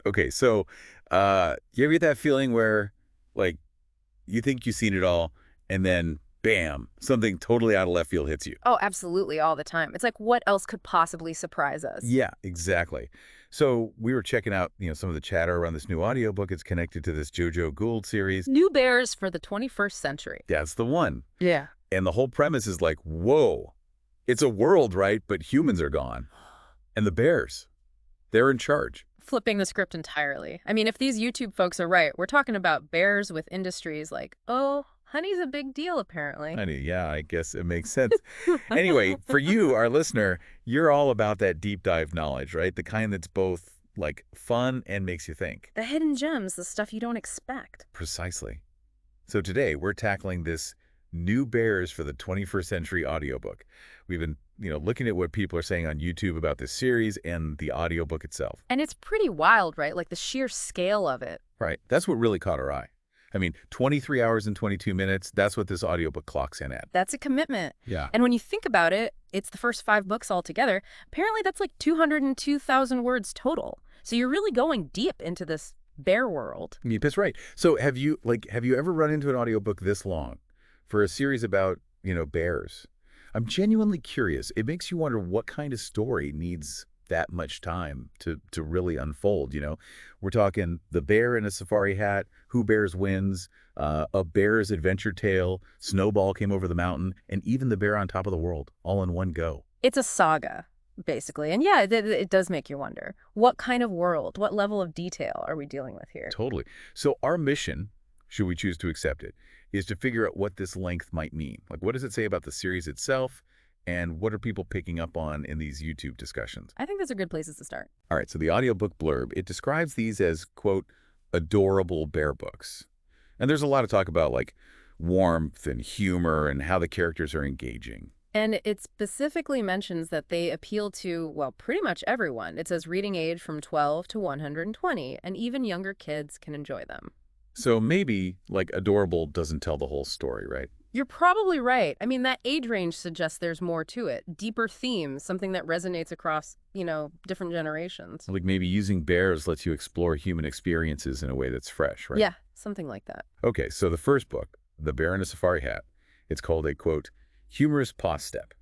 Okay, so you ever get that feeling where, like, you think you've seen it all, and then, bam, something totally out of left field hits you? Oh, absolutely, all the time. It's like, what else could possibly surprise us? Yeah, exactly. So we were checking out, some of the chatter around this new audiobook. It's connected to this JoJo Gould series. New bears for the 21st century. That's the one. Yeah. And the whole premise is like, whoa, it's a world, right? But humans are gone. And the bears, they're in charge. Flipping the script entirely. I mean, if these YouTube folks are right, we're talking about bears with industries like, oh, honey's a big deal, apparently. I mean, yeah, I guess it makes sense. Anyway, for you, our listener, you're all about that deep dive knowledge, right? The kind that's both like fun and makes you think. The hidden gems, the stuff you don't expect. Precisely. So today we're tackling this New Bears for the 21st Century audiobook. We've been, looking at what people are saying on YouTube about this series and the audiobook itself. And it's pretty wild, right? Like the sheer scale of it. Right. That's what really caught our eye. I mean, 23 hours and 22 minutes, that's what this audiobook clocks in at. That's a commitment. Yeah. And when you think about it, it's the first 5 books altogether. Apparently that's like 202,000 words total. So you're really going deep into this bear world. That's right. So have you ever run into an audiobook this long for a series about, bears? I'm genuinely curious. It makes you wonder what kind of story needs that much time to really unfold, We're talking The Bear in a Safari Hat, Who Bears Wins, A Bear's Adventure Tale, Snowball Came Over the Mountain, and even The Bear on Top of the World, all in one go. It's a saga, basically. And yeah, it does make you wonder. What kind of world, what level of detail are we dealing with here? Totally. So our mission, should we choose to accept it, is to figure out what this length might mean. Like, what does it say about the series itself? And what are people picking up on in these YouTube discussions? I think those are good places to start. All right, so the audiobook blurb, it describes these as, quote, adorable bear books. And there's a lot of talk about, like, warmth and humor and how the characters are engaging. And it specifically mentions that they appeal to, well, pretty much everyone. It says reading age from 12 to 120, and even younger kids can enjoy them. So maybe, like, adorable doesn't tell the whole story, right? You're probably right. I mean, that age range suggests there's more to it. Deeper themes, something that resonates across, different generations. Like maybe using bears lets you explore human experiences in a way that's fresh, right? Yeah, something like that. Okay, so the first book, The Bear in a Safari Hat, it's called a, quote, humorous pause step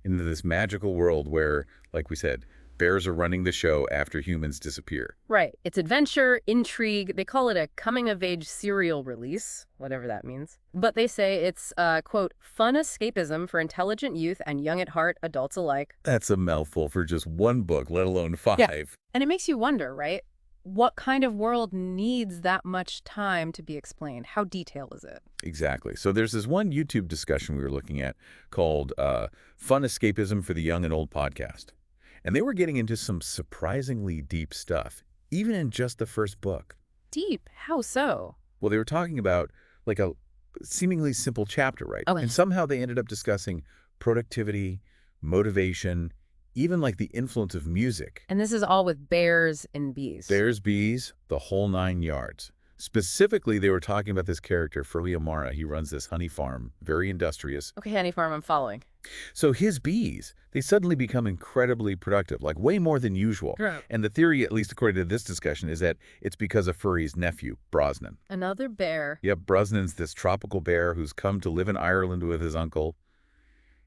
into this magical world where, like we said, bears are running the show after humans disappear. Right. It's adventure, intrigue. They call it a coming-of-age serial release, whatever that means. But they say it's, quote, fun escapism for intelligent youth and young at heart adults alike. That's a mouthful for just one book, let alone 5. Yeah. And it makes you wonder, right? What kind of world needs that much time to be explained? How detailed is it? Exactly. So there's this one YouTube discussion we were looking at called Fun Escapism for the Young and Old Podcast. And they were getting into some surprisingly deep stuff, even in just the first book. Deep? How so? Well, they were talking about like a seemingly simple chapter, right? Okay. And somehow they ended up discussing productivity, motivation, even like the influence of music. And this is all with bears and bees. Bears, bees, the whole 9 yards. Specifically, they were talking about this character, Furley Amara. He runs this honey farm, very industrious. Okay, honey farm, I'm following. So his bees, they suddenly become incredibly productive, like way more than usual. Right. And the theory, at least according to this discussion, is that it's because of Furry's nephew, Brosnan. Another bear. Yep, Brosnan's this tropical bear who's come to live in Ireland with his uncle,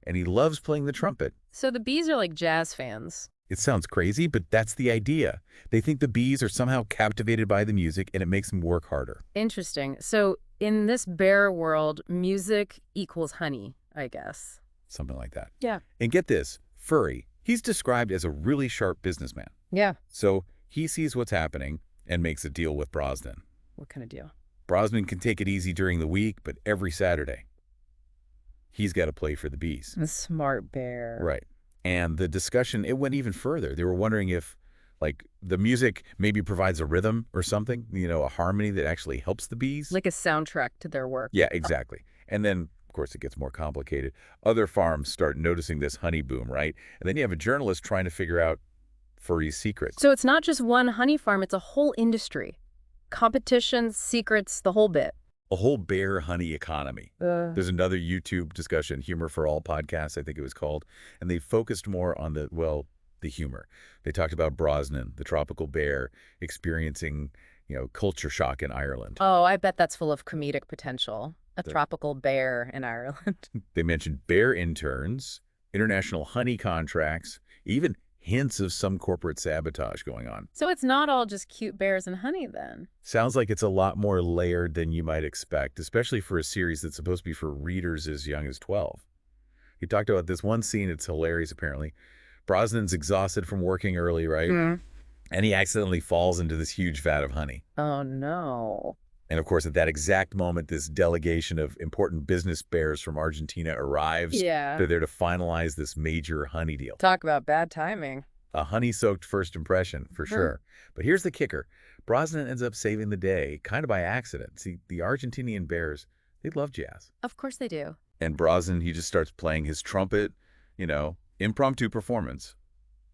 and he loves playing the trumpet. So the bees are like jazz fans. It sounds crazy, but that's the idea. They think the bees are somehow captivated by the music, and it makes them work harder. Interesting. So in this bear world, music equals honey, I guess. Something like that. Yeah. And get this, Furry, he's described as a really sharp businessman. Yeah. So he sees what's happening and makes a deal with Brosnan. What kind of deal? Brosnan can take it easy during the week, but every Saturday, he's got to play for the bees. A smart bear. Right. And the discussion, it went even further. They were wondering if, like, the music maybe provides a rhythm or something, a harmony that actually helps the bees. Like a soundtrack to their work. Yeah, exactly. And then, of course, it gets more complicated. Other farms start noticing this honey boom, right? And then you have a journalist trying to figure out Furry's secrets. So it's not just one honey farm, it's a whole industry. Competitions, secrets, the whole bit. A whole bear honey economy. There's another YouTube discussion, Humor for All podcast, I think it was called, and they focused more on the the humor. They talked about Brosnan, the tropical bear, experiencing, culture shock in Ireland. Oh, I bet that's full of comedic potential. A The- tropical bear in Ireland. They mentioned bear interns, international honey contracts, even hints of some corporate sabotage going on. So it's not all just cute bears and honey then. Sounds like it's a lot more layered than you might expect, especially for a series that's supposed to be for readers as young as 12. He talked about this one scene, it's hilarious apparently. Brosnan's exhausted from working early, right? And he accidentally falls into this huge vat of honey. Oh, no. And of course, at that exact moment, this delegation of important business bears from Argentina arrives. Yeah. They're there to finalize this major honey deal. Talk about bad timing. A honey-soaked first impression, for sure. But here's the kicker. Brosnan ends up saving the day, kind of by accident. See, the Argentinian bears, they love jazz. Of course they do. And Brosnan, he just starts playing his trumpet, impromptu performance.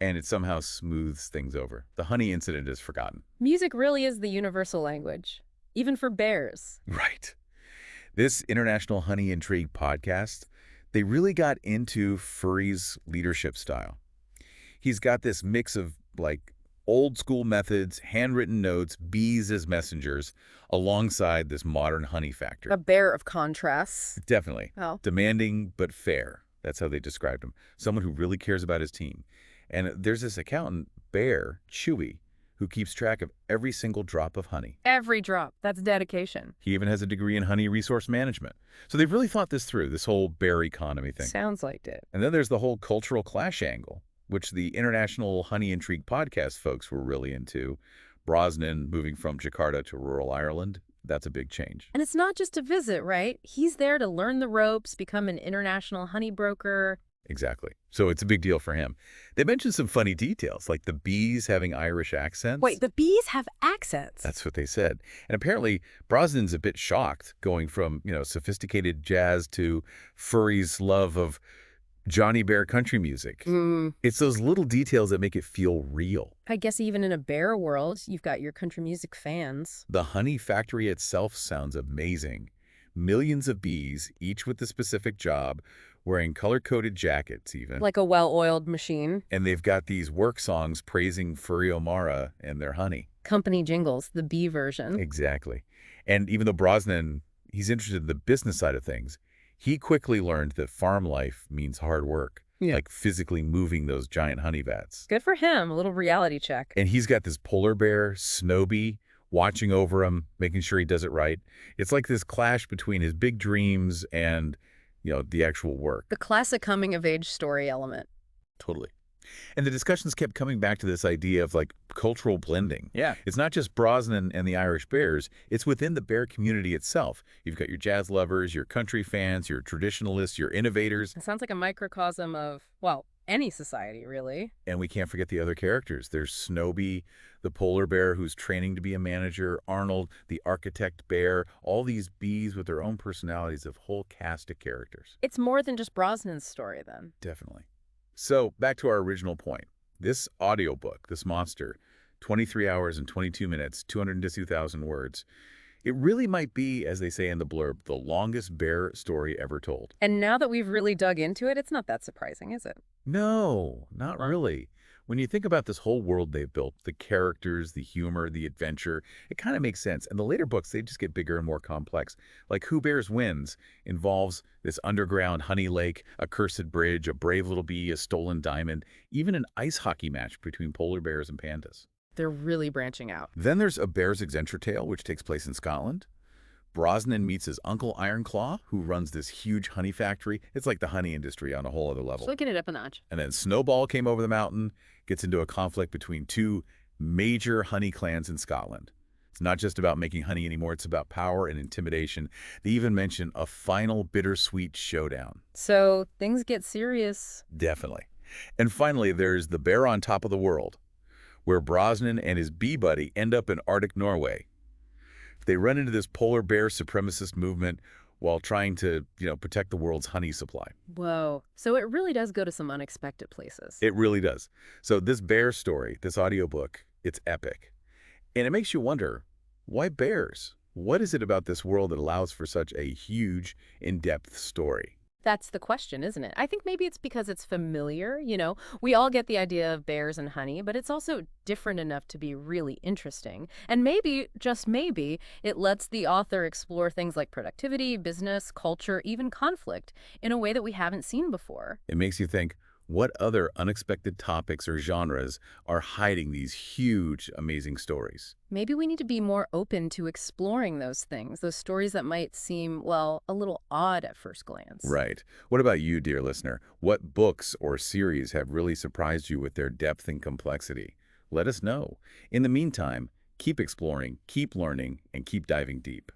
And it somehow smooths things over. The honey incident is forgotten. Music really is the universal language, even for bears. Right. This International Honey Intrigue podcast, they really got into Furry's leadership style. He's got this mix of, old school methods, handwritten notes, bees as messengers, alongside this modern honey factory. A bear of contrasts. Definitely. Oh. Demanding but fair. That's how they described him. Someone who really cares about his team. And there's this accountant, Bear, Chewy, who keeps track of every single drop of honey. Every drop. That's dedication. He even has a degree in honey resource management. So they've really thought this through, this whole bear economy thing. Sounds like it. And then there's the whole cultural clash angle, which the International Honey Intrigue podcast folks were really into. Brosnan moving from Jakarta to rural Ireland, that's a big change. And it's not just a visit, right? He's there to learn the ropes, become an international honey broker. Exactly. So it's a big deal for him. They mentioned some funny details, like the bees having Irish accents. Wait, the bees have accents? That's what they said. And apparently, Brosnan's a bit shocked going from, sophisticated jazz to Furry's love of Johnny Bear country music. It's those little details that make it feel real. I guess even in a bear world, you've got your country music fans. The honey factory itself sounds amazing. Millions of bees, each with a specific job, wearing color-coded jackets even. Like a well-oiled machine. And they've got these work songs praising Furry O'Mara and their honey. Company jingles, the bee version. Exactly. And even though Brosnan, he's interested in the business side of things, he quickly learned that farm life means hard work, like physically moving those giant honey vats. Good for him, a little reality check. And he's got this polar bear, Snowball, watching over him, making sure he does it right. It's like this clash between his big dreams and, the actual work. The classic coming-of-age story element. Totally. And the discussions kept coming back to this idea of, cultural blending. Yeah. It's not just Brosnan and the Irish Bears. It's within the bear community itself. You've got your jazz lovers, your country fans, your traditionalists, your innovators. It sounds like a microcosm of, well, any society, really. And we can't forget the other characters. There's Snowball, the polar bear who's training to be a manager, Arnold, the architect bear, all these bees with their own personalities, a whole cast of characters. It's more than just Brosnan's story, then. Definitely. So back to our original point. This audiobook, this monster, 23 hours and 22 minutes, 202,000 words, it really might be, as they say in the blurb, the longest bear story ever told. And now that we've really dug into it, it's not that surprising, is it? No, not really. When you think about this whole world they've built, the characters, the humor, the adventure, it kind of makes sense. And the later books, they just get bigger and more complex. Like Who Bears Wins involves this underground honey lake, a cursed bridge, a brave little bee, a stolen diamond, even an ice hockey match between polar bears and pandas. They're really branching out. Then there's A Bear's Adventure Tale, which takes place in Scotland. Brosnan meets his uncle Ironclaw, who runs this huge honey factory. It's like the honey industry on a whole other level. Looking it up a notch. And then Snowball came over the mountain, gets into a conflict between two major honey clans in Scotland. It's not just about making honey anymore, it's about power and intimidation. They even mention a final bittersweet showdown. So things get serious. Definitely. And finally, there's The Bear on Top of the World, where Brosnan and his bee buddy end up in Arctic Norway. They run into this polar bear supremacist movement while trying to, protect the world's honey supply. Whoa. So it really does go to some unexpected places. It really does. So this bear story, this audiobook, it's epic. And it makes you wonder, why bears? What is it about this world that allows for such a huge, in-depth story? That's the question, isn't it? I think maybe it's because it's familiar, We all get the idea of bears and honey, but it's also different enough to be really interesting. And maybe, just maybe, it lets the author explore things like productivity, business, culture, even conflict in a way that we haven't seen before. It makes you think, what other unexpected topics or genres are hiding these huge, amazing stories? Maybe we need to be more open to exploring those things, those stories that might seem, well, a little odd at first glance. Right. What about you, dear listener? What books or series have really surprised you with their depth and complexity? Let us know. In the meantime, keep exploring, keep learning, and keep diving deep.